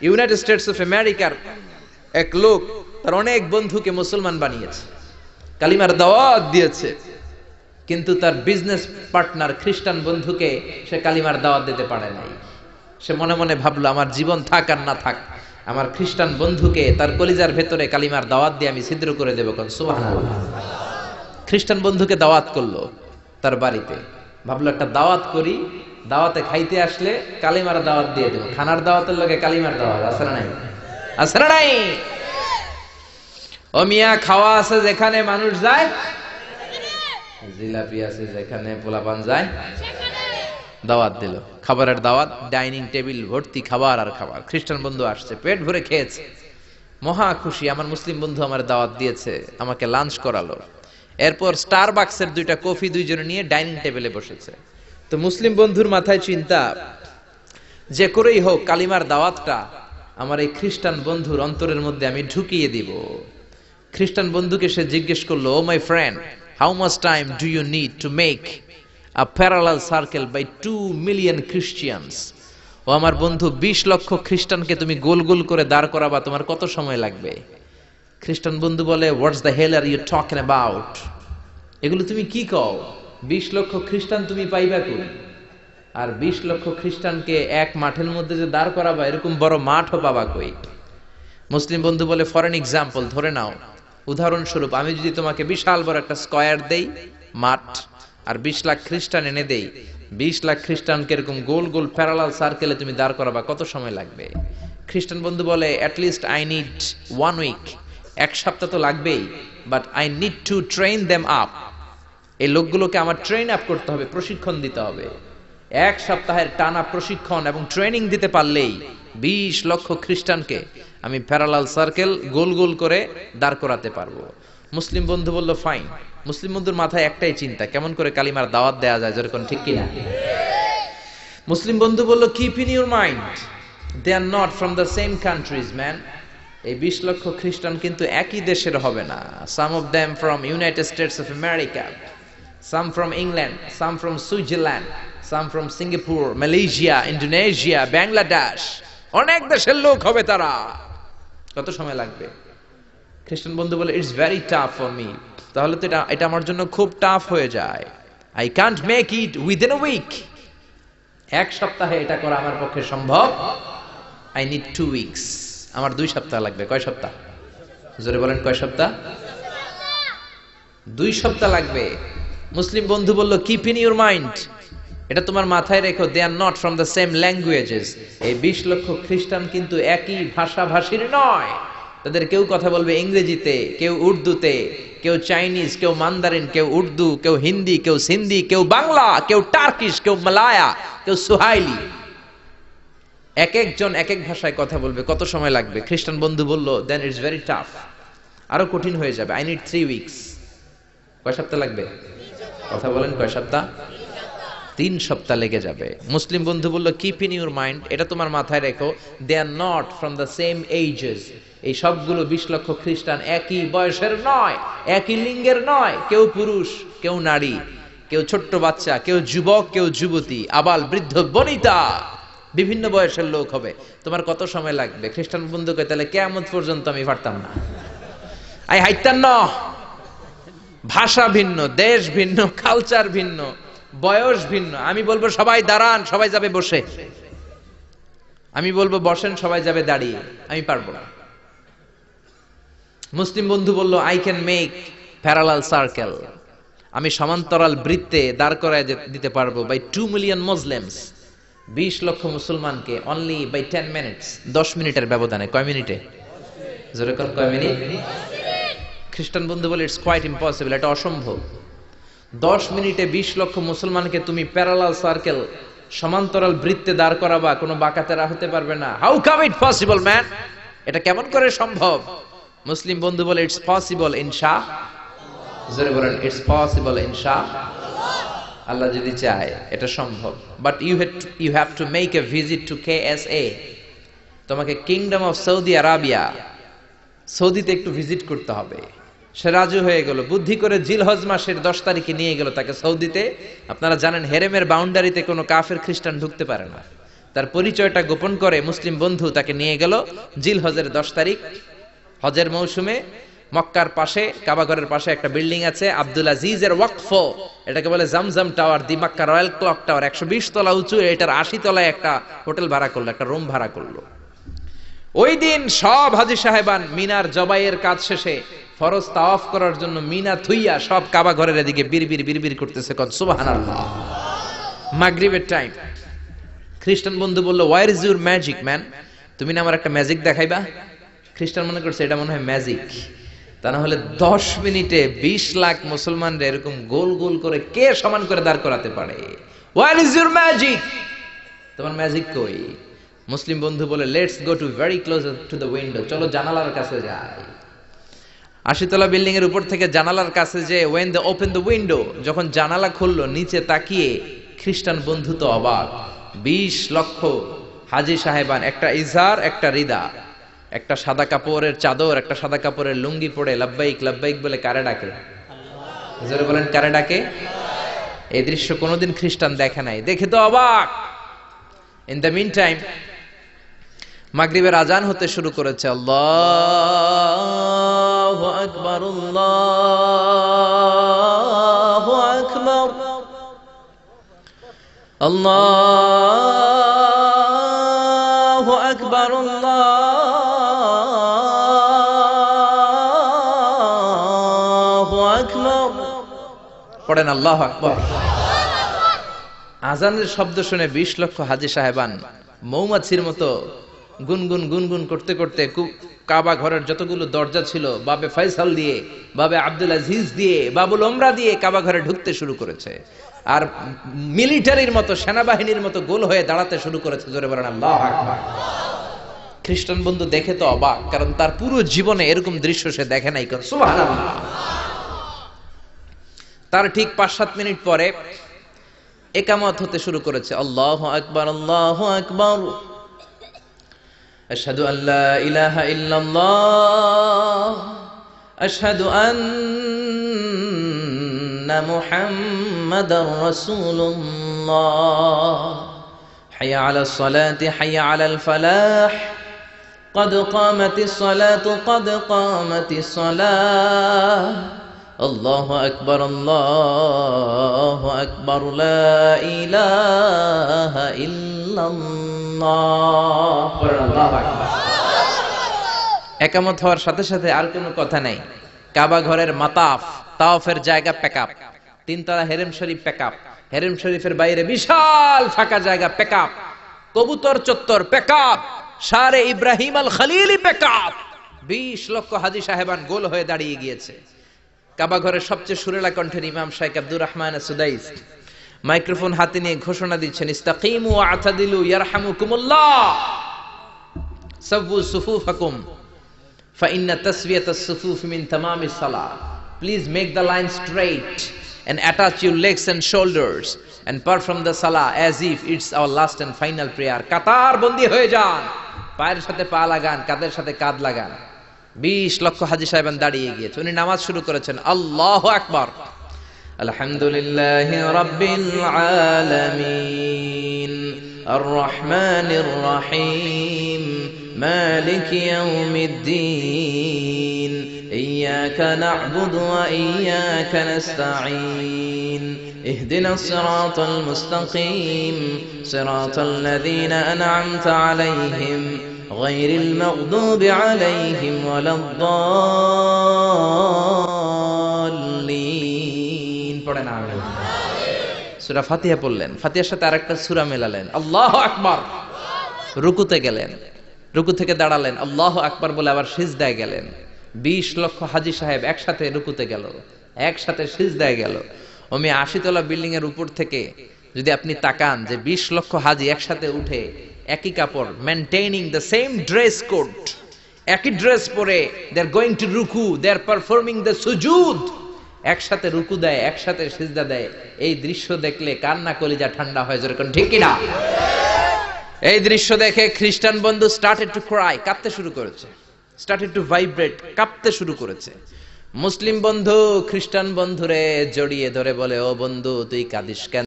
United States of আমেরিকার এক লোক তার অনেক বন্ধুকে মুসলমান বানিয়েছে, কালিমার দাওয়াত দিয়েছে, কিন্তু তার বিজনেস পার্টনার খ্রিস্টান বন্ধুকে সে কালিমার দাওয়াত দিতে পারে নাই। সে মনে মনে ভাবলো, আমার জীবন থাক আর না থাক, আমার খ্রিস্টান বন্ধুকে তার কলিজার ভেতরে কালিমার দাওয়াত দিয়ে আমি ছিদ্র করে দেবো। কোন সুবহানাল্লাহ। খ্রিস্টান বন্ধুকে দাওয়াত করলো তার বাড়িতে, ভাবলো একটা দাওয়াত করি, দাওয়াতে খাইতে আসলে কালিমার দাওয়াত দিয়ে দেবো। খানার দাওয়াতের লগে কালিমার দাওয়াত আছে না নাই? আছে না নাই? ও মিয়া, খাওয়া আছে যেখানে মানুষ যায়, জিলাপি আছে যেখানে পোলাপান যায়, দাওয়াত দিল, খাবারের দাওয়াত, ডাইনিং টেবিল ভর্তি খাবার আর খাবার। খ্রিস্টান বন্ধু আসছে, পেট ভরে খেয়েছে, মহা খুশি, আমার মুসলিম বন্ধু আমার দাওয়াত দিয়েছে, আমাকে লাঞ্চ করালো। এরপর স্টারবাকসের 2টা কফি দুইজনে নিয়ে ডাইনিং টেবিলে বসেছে। তো মুসলিম বন্ধুর মাথায় চিন্তা, যে করেই হোক কালিমার দাওয়াতটা আমার এই খ্রিস্টান বন্ধুর অন্তরের মধ্যে আমি ঢুকিয়ে দিব। খ্রিস্টান বন্ধুকে সে জিজ্ঞেস করলো, ও my friend, how much time do you need to make a parallel circle by 2 million Christians? ও আমার বন্ধু, 20 লক্ষ খ্রিস্টানকে তুমি গোল গোল করে দাঁড় করাবা, তোমার কত সময় লাগবে? খ্রিস্টান বন্ধু বলে, what's the hell are you talking about? এগুলো তুমি কি কও? 20 লক্ষ খ্রিস্টান তুমি পাইবা কই? আর 20 লক্ষ খ্রিস্টানকে এক মাঠের মধ্যে যে দাঁড় করাবা, এরকম বড় মাঠও পাবা কই? মুসলিম বন্ধু বলে, ফর এন এক্সাম্পল, ধরে নাও, উদাহরণস্বরূপ আমি যদি তোমাকে বিশাল বড় একটা স্কয়ার দেই, মাঠ, আর 20 লাখ খ্রিস্টান এনে দেই, 20 লাখ খ্রিস্টানকে এরকম গোল গোল প্যারালাল সার্কেলে তুমি দাঁড় করাবা, কত সময় লাগবে? খ্রিস্টান বন্ধু বলে, at least I need 1 week, 1 সপ্তাহ তো লাগবেই, but I need to train them up. এই লোকগুলোকে আমার ট্রেন আপ করতে হবে, প্রশিক্ষণ দিতে হবে। 1 সপ্তাহের টানা প্রশিক্ষণ এবং ট্রেনিং দিতে পারলেই 20 লক্ষ খ্রিস্টানকে আমি প্যারালাল সার্কেল গোল গোল করে দাঁড় করাতে পারবো। মুসলিম বন্ধু বলল, ফাইন। মুসলিম বন্ধুর মাথায় একটাই চিন্তা, কেমন করে কালিমার দাওয়াত দেয়া যায়, যেরকম, ঠিক কিনা? মুসলিম বন্ধু বলল, keep in your mind, they are not from the same countries man. এই 20 লক্ষ খ্রিস্টান কিন্তু একই দেশের হবে না। Some of them from United States of America, some from England, some from Switzerland, some from Singapore, Malaysia, Indonesia, Bangladesh, অনেক দেশের লোক হবে তারা। কত সময় লাগবে? খ্রিস্টান বন্ধু বলে, it's very tough for me. তাহলে তো এটা আমার জন্য খুব টাফ হয়ে যায়। I can't make it within a week. 1 সপ্তাহে এটা করা আমার পক্ষে সম্ভব। I need 2 weeks. আমার 2 সপ্তাহ লাগবে। কয় সপ্তাহ? জোরে বলেন, কয় সপ্তাহ? 2 সপ্তাহ লাগবে। মুসলিম বন্ধু বলল, কিপ ইন ইউর মাইন্ড, এটা তোমার মাথায় রেখো, they are not from the same languages. এই 20 লক্ষ খ্রিস্টান কিন্তু একই ভাষাভাষীর নয়। তাদের কেউ কথা বলবে ইংরেজিতে, কেউ উর্দুতে, কেউ চাইনিজ, কেউ মান্দারিন, কেউ উর্দু, কেউ হিন্দি, কেউ সিন্ধি, কেউ বাংলা, কেউ টার্কিশ, কেউ মালায়া, কেউ সুহাইলি। এক একজন এক এক ভাষায় কথা বলবে, কত সময় লাগবে? খ্রিস্টান বন্ধু বলল, দেন ইটস ভেরি টাফ, আরো কঠিন হয়ে যাবে। I need 3 weeks. কয় সপ্তাহ লাগবে? কথা বলেন, কয় সপ্তাহ? 3 সপ্তাহ লেগে যাবে। মুসলিম বন্ধু বলল, কিপ ইন ইউর মাইন্ড, এটা তোমার মাথায় রেখো, they are not from the same ages. এই সবগুলো 20 লক্ষ খ্রিস্টান একই বয়সের নয়, একই লিঙ্গের নয়। কেউ পুরুষ, কেউ নারী, কেউ ছোট্ট বাচ্চা, কেউ যুবক, কেউ যুবতী, আবাল বৃদ্ধ বনিতা, বিভিন্ন বয়সের লোক হবে। তোমার কত সময় লাগবে? খ্রিস্টান বন্ধুকে, তাহলে কিয়ামত পর্যন্ত আমি পারতাম না, আই হাইতাম না। ভাষা ভিন্ন, দেশ ভিন্ন, কালচার ভিন্ন, বয়স ভিন্ন। আমি বলবো সবাই দাঁড়ান, সবাই যাবে বসে। আমি বলবো বসেন, সবাই যাবে দাঁড়িয়ে। আমি পারবো না। মুসলিম বন্ধু বলল, I can make parallel circle, আমি সমান্তরাল বৃত্তে দাঁড় করায় দিতে পারবো, বাই 2 মিলিয়ন মুসলিমস, 20 লক্ষ মুসলমানকে, অনলি বাই 10 মিনিটস, 10 মিনিটের ব্যবধানে। কয় মিনিটে? জোরে কোন, কয় মিনিট? খ্রিস্টান বন্ধু বলে, ইটস কোয়াইট ইম্পসিবল, এটা অসম্ভব। 10 মিনিটে 20 লক্ষ মুসলমানকে তুমি প্যারালাল সার্কেল, সমান্তরাল বৃত্তে দাঁড় করাবা, কোনো বাঁকাতেরা হতে পারবে না। How come it possible man, এটা কেমন করে সম্ভব? মুসলিম বন্ধু বলে, ইটস পসিবল ইনশা। জোরে বলেন, ইটস পসিবল ইনশা। আল্লাহ যদি চায় এটা সম্ভব। But you have to make a visit to KSA। তোমাকে কিংডম অফ সৌদি আরাবিয়া, সৌদিতে একটু ভিজিট করতে হবে। সে রাজু হয়ে গেল, বুদ্ধি করে জিলহজ মাসের 10 তারিখে নিয়ে গেল তাকে সৌদিতে। আপনারা জানেন, হেরেমের বাউন্ডারিতে কোনো কাফের খ্রিস্টান ঢুকতে পারে না। তার পরিচয়টা গোপন করে মুসলিম বন্ধু তাকে নিয়ে গেল জিলহজের 10 তারিখ হজের মৌসুমে মক্কার পাশে কাবাঘরের পাশে একটা বিল্ডিং আছে আব্দুল আজিজের ওয়াকফ, এটাকে বলে জামজাম টাওয়ার, দি মক্কা রয়্যাল ক্লক টাওয়ার, 120 তলা উঁচু, এটার 80 তলায় একটা হোটেল ভাড়া করলো, একটা রুম ভাড়া করলো। ওই দিন সব হাজী সাহেবান মিনার জবাইয়ের কাজ শেষে ফরজ তাওয়াফ করার জন্য মিনা থুইয়া সব কাবা ঘরের এদিকে বিড়বিড় করতেছে, কোন সুবহানাল্লাহ। মাগরিবের টাইম। খ্রিস্টান বন্ধু বলল, where is your magic man? তুমি না আমার একটা ম্যাজিক দেখাইবা? খ্রিস্টান মনে করছে এটা মনে হয় ম্যাজিক, তা না হলে 10 মিনিটে 20 লাখ মুসলমানরা এরকম গোল গোল করে কে সমান করে দাঁড় করাতে পারে? Where is your magic? তোমার ম্যাজিক কই? মুসলিম বন্ধু বলে, let's go to very close to the window, চলো জানালার কাছে যাই। 80 তলা বিল্ডিং এর উপর থেকে জানালার কাছে যে when they open the window, যখন জানালা খুললো নিচে তাকিয়ে খ্রিস্টান বন্ধু তো অবাক। 20 লক্ষ হাজী সাহেবান, একটা ইজার একটা রিদা, একটা সাদা কাপড়ের চাদর একটা সাদা কাপড়ের লুঙ্গি পরে লাব্বাইক লাব্বাইক বলে কারে ডাকে? জোরে বলেন, কারে ডাকে? এই দৃশ্য কোনোদিন খ্রিস্টান দেখে নাই, দেখে তো অবাক। ইন দ্য মিন টাইম মাগরিবের আজান হতে শুরু করেছে। আল্লাহু আকবার, আল্লাহু আকবার, আল্লাহু আকবার, আল্লাহু আকবার। পড়েন আল্লাহু আকবার। আজানের শব্দ শুনে 20 লক্ষ হাজী সাহেবান মৌমাছির মতো গুনগুন গুনগুন করতে করতে কাবা ঘরের যতগুলো দরজা ছিল বাবে ফয়সাল দিয়ে, বাবে আব্দুল আজিজ দিয়ে, বাবুল ওমরা দিয়ে কাবা ঘরে ঢুকতে শুরু করেছে, আর মিলিটারির মতো সেনাবাহিনীর মতো গোল হয়ে দাঁড়াতে শুরু করেছে। জোরে বলেন আল্লাহু আকবার। খ্রিস্টান বন্ধু দেখে তো অবাক, কারণ তার পুরো জীবনে এরকম দৃশ্য সে দেখে নাই। সুবহানাল্লাহ। তার ঠিক 5-7 মিনিট পরে ইকামত হতে শুরু করেছে। আল্লাহু আকবার, আল্লাহু আকবার, আশহাদু আল্লা ইলাহা ইল্লাল্লাহ, আশহাদু আন্না মুহাম্মাদার রাসূলুল্লাহ, হাইয়া আলাস সালাতি হাইয়া আলাল ফালাহ, قد قامت الصلاة قد قامت الصلاة، الله أكبر الله أكبر لا إله إلا الله। একামত হওয়ার সাথে সাথে আর কোনো কথা নাই। কাবা ঘরের মাতাফ তাওয়াফের জায়গা প্যাকআপ, 3 তলা হেরেম শরীফ প্যাকআপ, হেরেম শরীফের বাইরে বিশাল ফাঁকা জায়গা প্যাকআপ, কবুতর চত্বর প্যাকআপ, শারে ইব্রাহিম আল খলিলি প্যাকআপ। 20 লক্ষ হাজী সাহেবান গোল হয়ে দাঁড়িয়ে গিয়েছে। কাবা ঘরের সবচেয়ে সুরেলা কণ্ঠের ইমাম শাইখ আব্দুর রহমান সুদাইস মাইক্রোফোন হাতে নিয়ে ঘোষণা দিচ্ছেন, ইস্তাকিমু ওয়া আতাদিলু ইয়ারহামুকুমুল্লাহ, সাওয়ু সুফুফাকুম ফাইন্না তাসওয়িয়াতাস সুফুফ মিন তামামিস সালাহ। Please make the line straight and attach your legs and shoulders and perform the salah as if it's our last and final prayer. কাতার বন্দী হয়ে যান, পায়ের সাথে পা লাগান, কাঁধের সাথে কাঁধ লাগান। 20 লক্ষ হাজী সাহেবান দাঁড়িয়ে গিয়েছে। উনি নামাজ শুরু করেছেন। আল্লাহু আকবার। আলহামদুলিল্লাহি রাব্বিল আলামিন আর রহমানির রহিম মালিকি ইয়াউমিদ্দিন ইয়্যাকা না'বুদু ওয়া ইয়্যাকা নাস্তাঈন ইহদিনাস সিরাতাল মুস্তাকিম সিরাতাল লাযীনা আন'আমতা আলাইহিম غير المغضوب عليهم ولا الضالين। পড়েন আমিন। সূরা ফাতিহা পড়লেন, ফাতিহার সাথে আরেকটা সূরা মেলালেন, আল্লাহু আকবার। রুকুতে গেলেন, রুকু থেকে দাঁড়ালেন, আল্লাহু আকবার বলে আবার সিজদায় গেলেন। 20 লক্ষ হাজী সাহেব একসাথে রুকুতে গেল, একসাথে সিজদায় গেল। ওমি 80 তলা বিল্ডিং এর উপর থেকে যদি আপনি তাকান যে 20 লক্ষ হাজী একসাথে উঠে একই কাপড়, maintaining the same dress code, একই ড্রেস পরে দে আর গোইং টু রুকু, দে আর পারফর্মিং দ্য সুজুদ, একসাথে রুকু দেয়, একসাথে সিজদা দেয়। এই দৃশ্য দেখলে কান্না কলিজা ঠান্ডা হয়ে যায়, ঠিক কি না? এই দৃশ্য দেখে খ্রিস্টান বন্ধু স্টার্টেড টু ক্রাই, কাঁদতে শুরু করেছে, স্টার্টেড টু ভাইব্রেট, কাঁপতে শুরু করেছে। মুসলিম বন্ধু খ্রিস্টান বন্ধুরে জড়িয়ে ধরে বলে, ও বন্ধু তুই কাঁদিস কেন?